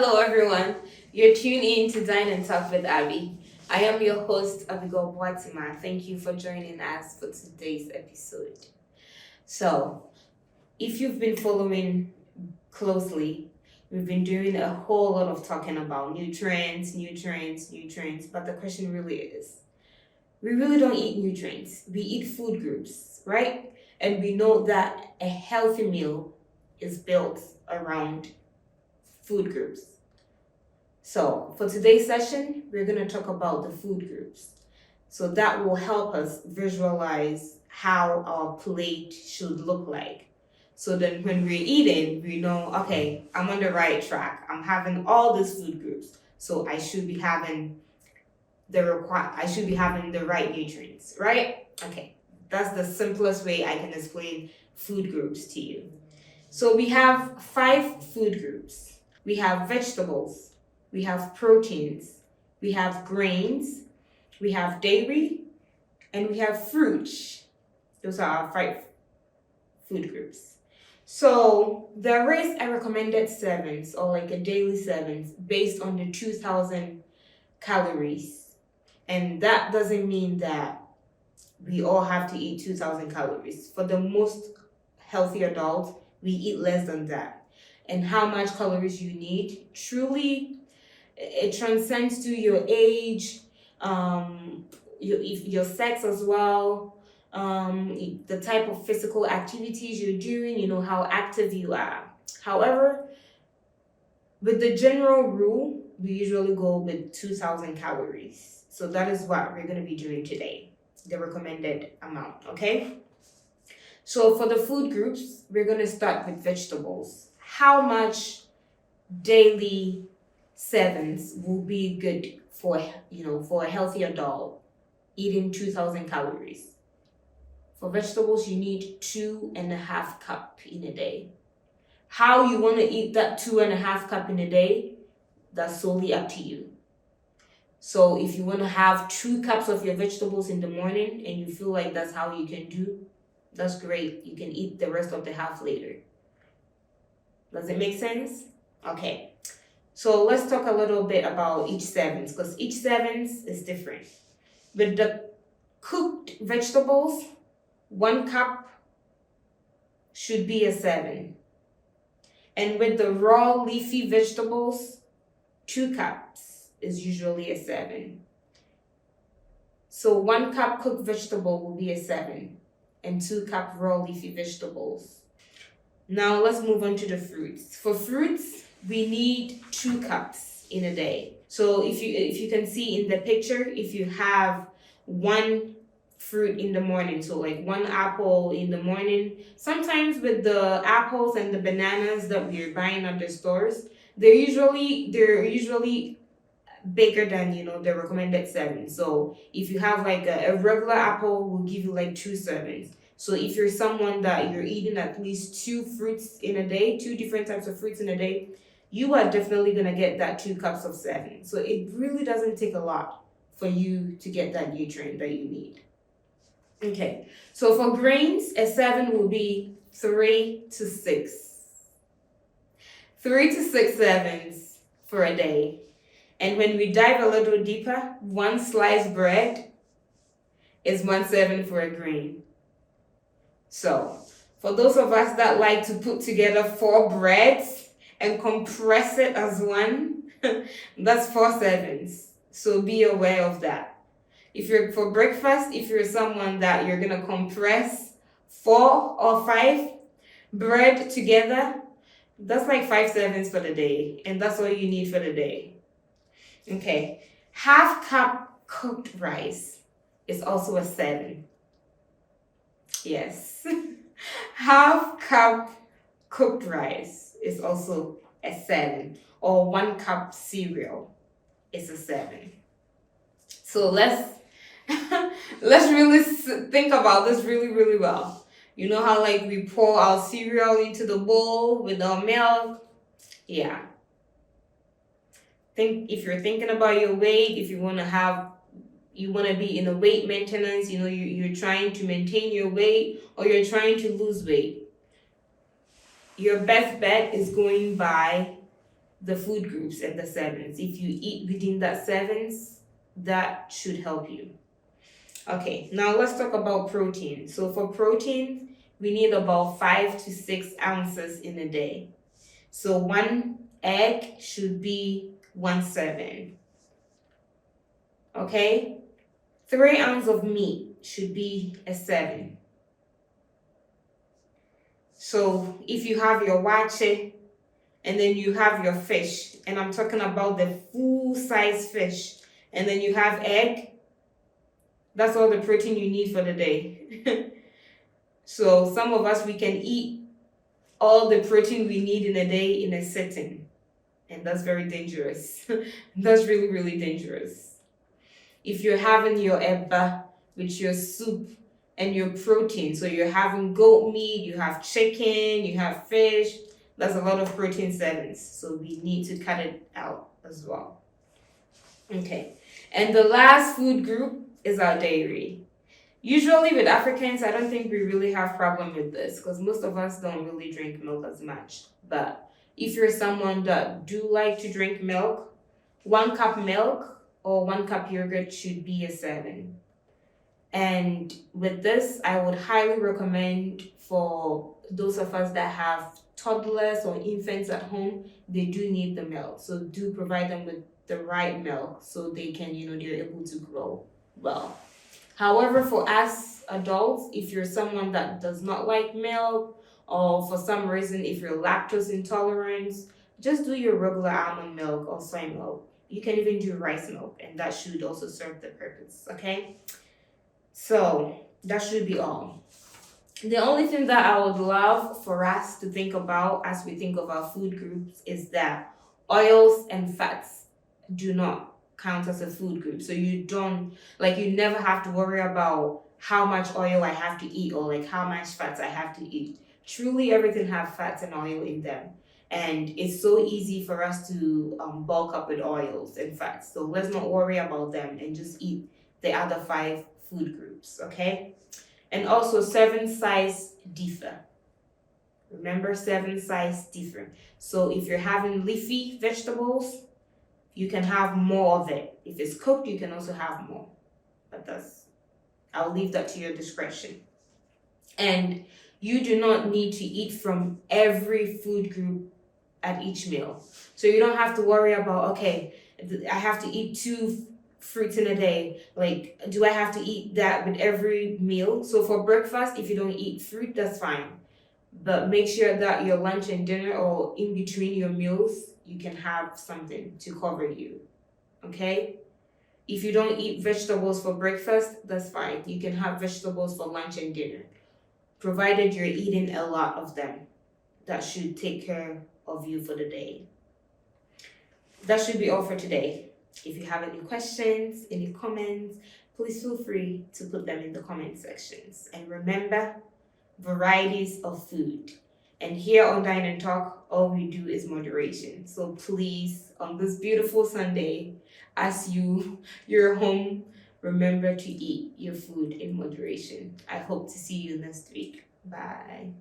Hello, everyone. You're tuned in to Dine and Talk with Abby. I am your host, Abigail Boatemaa. Thank you for joining us for today's episode. So, if you've been following closely, we've been doing a whole lot of talking about nutrients. But the question really is, we really don't eat nutrients. We eat food groups, right? And we know that a healthy meal is built around food groups. So for today's session, we're going to talk about the food groups. So that will help us visualize how our plate should look like. So then when we're eating, we know, okay, I'm on the right track. I'm having all these food groups. So I should be having the right nutrients, right? Okay. That's the simplest way I can explain food groups to you. So we have 5 food groups. We have vegetables, we have proteins, we have grains, we have dairy, and we have fruits. Those are our 5 food groups. So there is a recommended servings or like a daily servings based on the 2,000 calories. And that doesn't mean that we all have to eat 2,000 calories. For the most healthy adults, we eat less than that. And how much calories you need, truly, it transcends to your age, your sex as well, the type of physical activities you're doing, how active you are. However, with the general rule, we usually go with 2,000 calories. So that is what we're going to be doing today, the recommended amount, okay? So for the food groups, we're going to start with vegetables. How much daily servings will be good for a healthy adult eating 2,000 calories? For vegetables, you need 2.5 cups in a day. How you want to eat that 2.5 cups in a day, that's solely up to you. So if you want to have 2 cups of your vegetables in the morning and you feel like that's how you can do, that's great. You can eat the rest of the half later. Does it make sense? Okay. So let's talk a little bit about each servings, because each servings is different. With the cooked vegetables, 1 cup should be a serving. And with the raw leafy vegetables, 2 cups is usually a serving. So 1 cup cooked vegetable will be a serving, and 2 cup raw leafy vegetables. Now let's move on to the fruits. For fruits, we need 2 cups in a day. So if you can see in the picture, if you have 1 fruit in the morning, so like 1 apple in the morning, sometimes with the apples and the bananas that we're buying at the stores, they're usually bigger than the recommended serving. So if you have like a regular apple, will give you like 2 servings. So if you're someone that you're eating at least 2 fruits in a day, 2 different types of fruits in a day, you are definitely going to get that 2 cups of serving. So it really doesn't take a lot for you to get that nutrient that you need. Okay, so for grains, a serving will be 3 to 6. 3 to 6 servings for a day. And when we dive a little deeper, 1 sliced bread is 1 serving for a grain. So, for those of us that like to put together 4 breads and compress it as one, that's 4 servings. So be aware of that. If you're for breakfast, if you're someone that you're going to compress 4 or 5 bread together, that's like 5 servings for the day. And that's all you need for the day. Okay. 1/2 cup cooked rice is also a serving. Yes. 1/2 cup cooked rice is also a serving, or 1 cup cereal is a serving. So let's really think about this really, really well. You know how like we pour our cereal into the bowl with our milk? Yeah. If you're thinking about your weight, if you want to be in a weight maintenance, you're trying to maintain your weight or you're trying to lose weight, your best bet is going by the food groups and the sevens. If you eat within that sevens, that should help you. Okay, now let's talk about protein. So for protein, we need about 5 to 6 ounces in a day. So one egg should be 1 serving. Okay, 3 ounces of meat should be a serving. So if you have your wache and then you have your fish, and I'm talking about the full size fish, and then you have egg, that's all the protein you need for the day. So some of us, we can eat all the protein we need in a day in a sitting, and that's very dangerous. That's really, really dangerous. If you're having your eba with your soup and your protein, so you're having goat meat, you have chicken, you have fish, that's a lot of protein servings, so we need to cut it out as well. Okay, and the last food group is our dairy. Usually with Africans, I don't think we really have problem with this because most of us don't really drink milk as much. But if you're someone that do like to drink milk, 1 cup milk or 1 cup yogurt should be a serving. And with this, I would highly recommend for those of us that have toddlers or infants at home, they do need the milk. So do provide them with the right milk so they can, they're able to grow well. However, for us adults, if you're someone that does not like milk, or for some reason, if you're lactose intolerant, just do your regular almond milk or soy milk. You can even do rice milk, and that should also serve the purpose, okay? So that should be all. The only thing that I would love for us to think about as we think of our food groups is that oils and fats do not count as a food group. So you never have to worry about how much oil I have to eat or how much fats I have to eat. Truly, everything have fats and oil in them. And it's so easy for us to bulk up with oils and fats. So let's not worry about them and just eat the other 5 food groups, okay? And also, serving size differ. Remember, serving size differ. So if you're having leafy vegetables, you can have more of it. If it's cooked, you can also have more. But I'll leave that to your discretion. And you do not need to eat from every food group at each meal. So you don't have to worry about, okay, I have to eat 2 fruits in a day. Do I have to eat that with every meal? So for breakfast, if you don't eat fruit, that's fine. But make sure that your lunch and dinner or in between your meals, you can have something to cover you, okay? If you don't eat vegetables for breakfast, that's fine. You can have vegetables for lunch and dinner, provided you're eating a lot of them. That should take care of you for the day. That should be all for today. If you have any questions, any comments, please feel free to put them in the comment sections. And remember, varieties of food. And here on Dine and Talk, all we do is moderation. So please, on this beautiful Sunday, as you're home, remember to eat your food in moderation. I hope to see you next week. Bye.